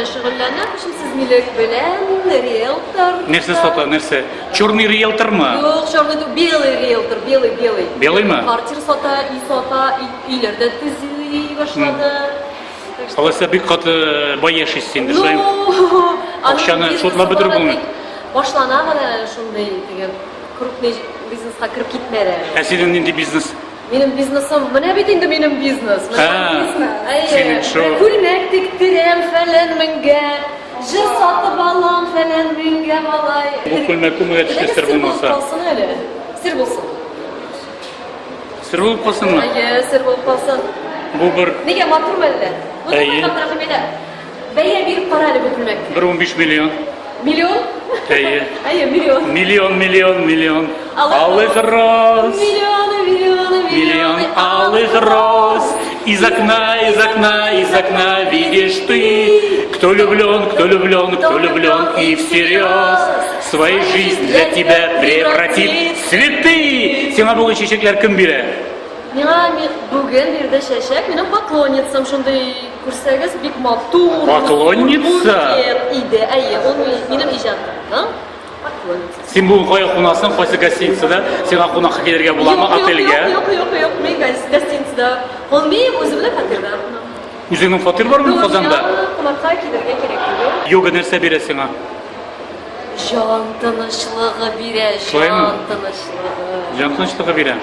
bilen şug'ullanan, simsizlik bilen realtor. Nerse sota, nerse? Черный риэлтор mı? Yok, şurada белый realtor, белый. Белый mi? Kvartir sota, ileride tizli başladı. Alasa bir kat bayaş isteyin No, düşüneyim. Akşamı şutla bitirip bunu. Başlana kadar şunday degan krupniy biznesga kirib ketmadi. Senin indi biznes. Benim biznesim, mana bit endi benim biznes. Ha, senin şu... Ko'ylak tiktirem falan menga, jir sotib olam falan menga malay. Bu ko'ylak ko'maga tushdi sir bo'lmasa. Sir bo'lsin. Sir bo'lib qolsinmi? Ayy, sir bo'lib qolsin. Bu bir... Nega moturmanda? Bu tarafimda. Baya berib qaradi bitilmakka. 1.15 milyon. Milyon? Ayy. Ayy, milyon. Milyon. Алых роз. Миллион алых роз. Из окна видишь ты, кто влюблен и всерьез свою жизнь для тебя превратит в цветы. Сена bu çiçekler kim biri? Мен бүгін берді шәшек, менің поклонницам шындай көрсәгіз бик матур. Поклонница? Иде, әйе, ол менің ижадым. Поклонница. Sen bu қоя қонасың, қойсы гостиницада, сен қонаққа келерге бола ма отельге? Yok, мен гостиницада. Olmayayım, өзімді фатирда. Өзіңнің фатир бар ма Қазанда? Қонаққа келерге керек дейді. Йога нәрсе бересің? Жан тынышлығы бере, Солай ма? жан тынышлығы. Жан тыныштығы бере.